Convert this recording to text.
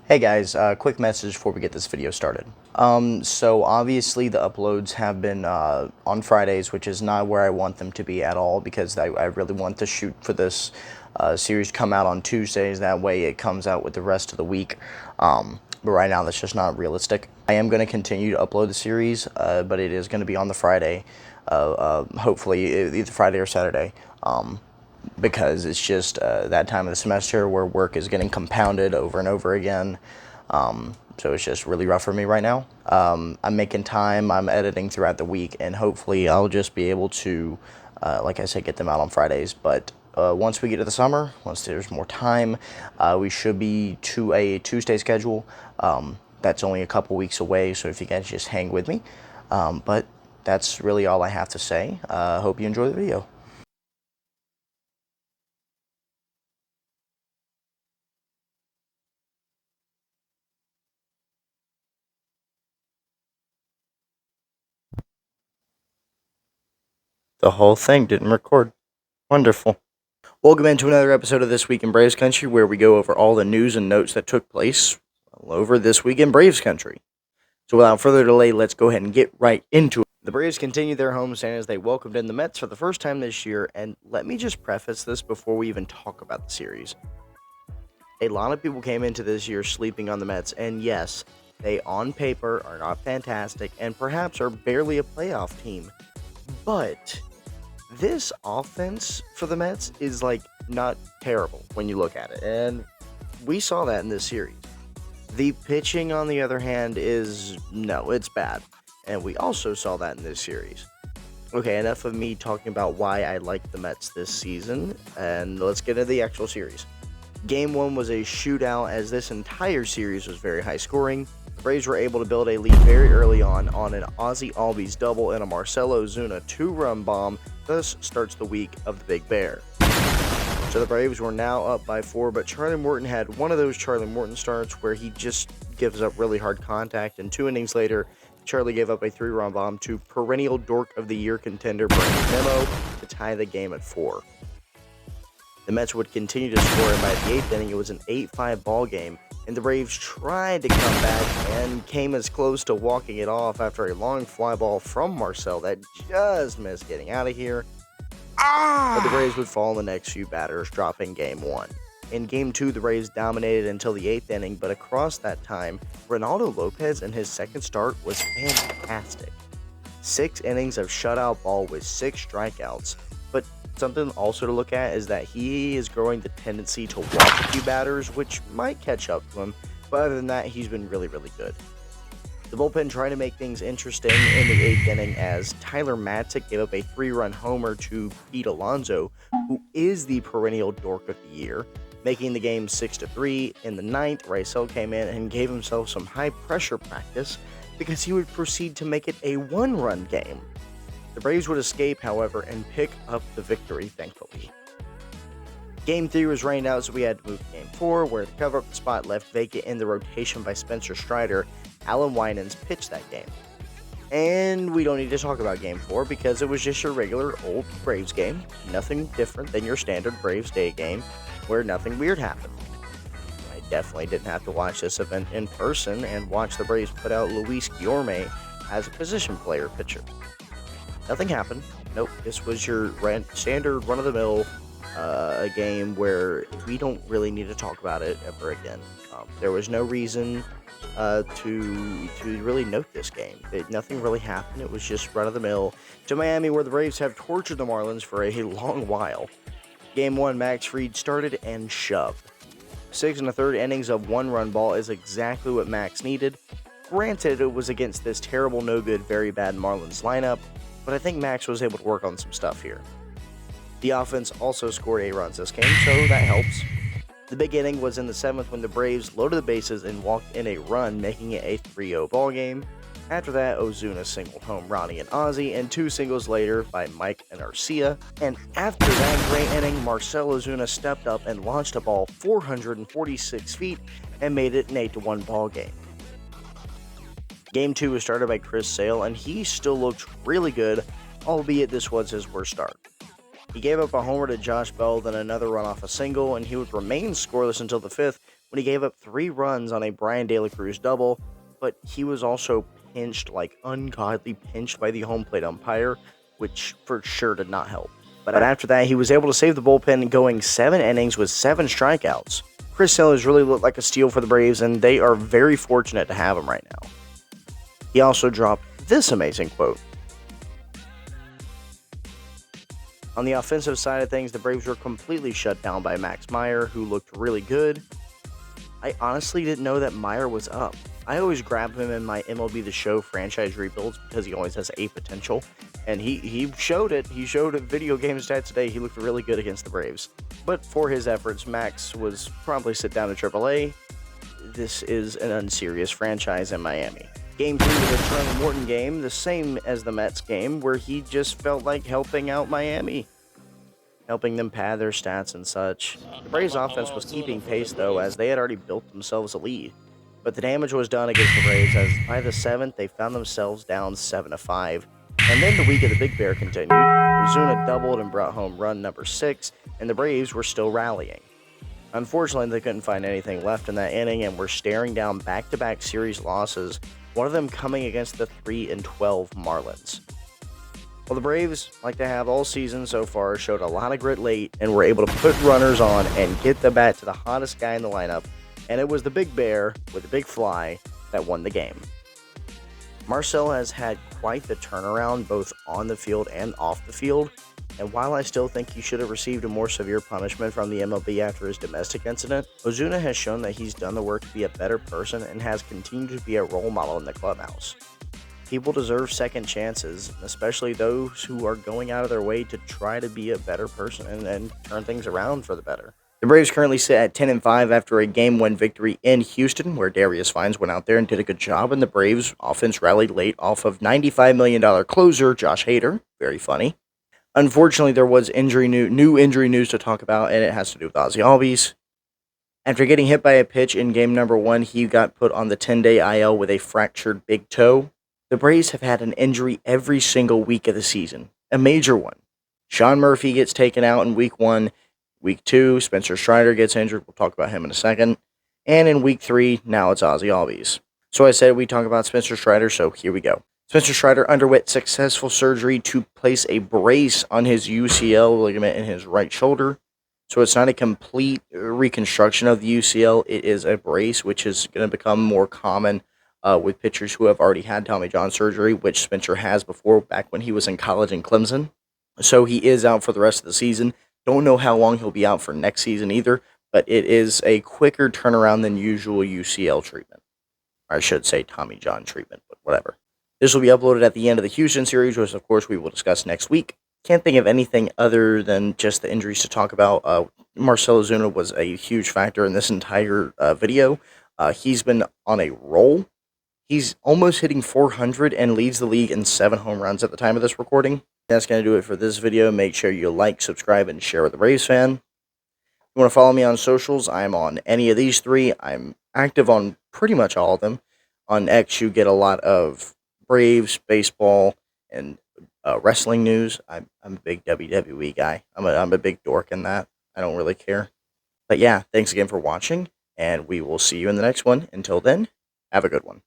Hey guys, quick message before we get this video started. So obviously the uploads have been on Fridays, which is not where I want them to be at all, because I really want to shoot for this series to come out on Tuesdays. That way it comes out with the rest of the week. But right now that's just not realistic. I am going to continue to upload the series, but it is going to be on the Friday, hopefully either Friday or Saturday. Because it's just that time of the semester where work is getting compounded over and over again. So it's just really rough for me right now. I'm making time, I'm editing throughout the week, and hopefully I'll just be able to, like I said, get them out on Fridays. But once we get to the summer, once there's more time, we should be to a Tuesday schedule. That's only a couple weeks away, so if you guys just hang with me. But that's really all I have to say. Hope you enjoy the video. The whole thing didn't record. Wonderful. Welcome into another episode of This Week in Braves Country, where we go over all the news and notes that took place all over this week in Braves Country. So without further delay, let's go ahead and get right into it. The Braves continue their homestand as they welcomed in the Mets for the first time this year, and let me just preface this before we even talk about the series. A lot of people came into this year sleeping on the Mets, and yes, they on paper are not fantastic and perhaps are barely a playoff team. But this offense for the Mets is not terrible when you look at it, and we saw that in this series. The pitching, on the other hand, it's bad, and we also saw that in this series. Okay, enough of me talking about why I like the Mets this season, and let's get into the actual series. Game 1 was a shootout, as this entire series was very high scoring. The Braves were able to build a lead very early on an Ozzy Albies double and a Marcell Ozuna 2-run bomb, thus starts the week of the Big Bear. So the Braves were now up by 4, but Charlie Morton had one of those Charlie Morton starts where he just gives up really hard contact, and 2 innings later, Charlie gave up a 3-run bomb to perennial Dork of the Year contender Brandon Nimmo to tie the game at 4. The Mets would continue to score, and by the 8th inning, it was an 8-5 ball game, and the Braves tried to come back and came as close to walking it off after a long fly ball from Marcell that just missed getting out of here. But the Braves would fall in the next few batters, dropping Game 1. In Game 2, the Braves dominated until the 8th inning, but across that time, Ronaldo Lopez in his second start was fantastic. 6 innings of shutout ball with 6 strikeouts. But something also to look at is that he is growing the tendency to walk a few batters, which might catch up to him, but other than that, he's been really, really good. The bullpen tried to make things interesting in the 8th inning as Tyler Matzik gave up a 3-run homer to Pete Alonso, who is the perennial Dork of the Year, making the game 6-3. In the 9th, Raisel came in and gave himself some high-pressure practice because he would proceed to make it a 1-run game. The Braves would escape, however, and pick up the victory, thankfully. Game 3 was rained out, so we had to move to Game 4, where the cover-up spot left vacant in the rotation by Spencer Strider. Alan Winans pitched that game. And we don't need to talk about Game 4 because it was just your regular old Braves game. Nothing different than your standard Braves day game where nothing weird happened. I definitely didn't have to watch this event in person and watch the Braves put out Luis Guillorme as a position player pitcher. Nothing happened. Nope, this was your standard run-of-the-mill game where we don't really need to talk about it ever again. There was no reason to really note this game. Nothing really happened. It was just run-of-the-mill to Miami, where the Braves have tortured the Marlins for a long while. Game 1, Max Fried started and shoved. 6 1/3 innings of 1-run ball is exactly what Max needed. Granted, it was against this terrible, no-good, very bad Marlins lineup, but I think Max was able to work on some stuff here. The offense also scored 8 runs this game, so that helps. The big inning was in the 7th when the Braves loaded the bases and walked in a run, making it a 3-0 ball game. After that, Ozuna singled home Ronnie and Ozzy, and 2 singles later by Mike and Arcia. And after that great inning, Marcell Ozuna stepped up and launched a ball 446 feet and made it an 8-1 ball game. Game 2 was started by Chris Sale, and he still looked really good, albeit this was his worst start. He gave up a homer to Josh Bell, then another run off a single, and he would remain scoreless until the 5th when he gave up 3 runs on a Brian De La Cruz double, but he was also pinched, like ungodly pinched by the home plate umpire, which for sure did not help. But after that, he was able to save the bullpen, going 7 innings with 7 strikeouts. Chris Sale has really looked like a steal for the Braves, and they are very fortunate to have him right now. He also dropped this amazing quote. On the offensive side of things, the Braves were completely shut down by Max Meyer, who looked really good. I honestly didn't know that Meyer was up. I always grab him in my MLB The Show franchise rebuilds because he always has a potential, and he showed it. He showed at video game stats today. He looked really good against the Braves. But for his efforts, Max was probably sit down to AAA. This is an unserious franchise in Miami. Game 3 was a Charlie Morton game, the same as the Mets game, where he just felt like helping out Miami, helping them pad their stats and such. The Braves' offense was keeping pace, though, as they had already built themselves a lead. But the damage was done against the Braves, as by the 7th, they found themselves down 7-5. And then the week of the Big Bear continued. Ozuna doubled and brought home run number 6, and the Braves were still rallying. Unfortunately, they couldn't find anything left in that inning and were staring down back-to-back series losses, one of them coming against the 3-12 Marlins. Well, the Braves, like they have all season so far, showed a lot of grit late and were able to put runners on and get the bat to the hottest guy in the lineup, and it was the Big Bear with the big fly that won the game. Marcell has had quite the turnaround both on the field and off the field, and while I still think he should have received a more severe punishment from the MLB after his domestic incident, Ozuna has shown that he's done the work to be a better person and has continued to be a role model in the clubhouse. People deserve second chances, especially those who are going out of their way to try to be a better person and turn things around for the better. The Braves currently sit at 10-5 after a Game 1 victory in Houston, where Darius Vines went out there and did a good job, and the Braves offense rallied late off of $95 million closer Josh Hader. Very funny. Unfortunately, there was new injury news to talk about, and it has to do with Ozzy Albies. After getting hit by a pitch in game number 1, he got put on the 10-day IL with a fractured big toe. The Braves have had an injury every single week of the season, a major one. Sean Murphy gets taken out in week 1. Week 2, Spencer Strider gets injured. We'll talk about him in a second. And in week 3, now it's Ozzy Albies. So I said we talk about Spencer Strider, so here we go. Spencer Strider underwent successful surgery to place a brace on his UCL ligament in his right shoulder. So it's not a complete reconstruction of the UCL. It is a brace, which is going to become more common with pitchers who have already had Tommy John surgery, which Spencer has before, back when he was in college in Clemson. So he is out for the rest of the season. Don't know how long he'll be out for next season either, but it is a quicker turnaround than usual UCL treatment. Or I should say Tommy John treatment, but whatever. This will be uploaded at the end of the Houston series, which of course we will discuss next week. Can't think of anything other than just the injuries to talk about. Marcell Ozuna was a huge factor in this entire video. He's been on a roll. He's almost hitting 400 and leads the league in 7 home runs at the time of this recording. That's going to do it for this video. Make sure you like, subscribe, and share with the Braves fan. If you want to follow me on socials, I'm on any of these 3. I'm active on pretty much all of them. On X, you get a lot of Braves, baseball, and wrestling news. I'm a big WWE guy. I'm a big dork in that. I don't really care. But yeah, thanks again for watching, and we will see you in the next one. Until then, have a good one.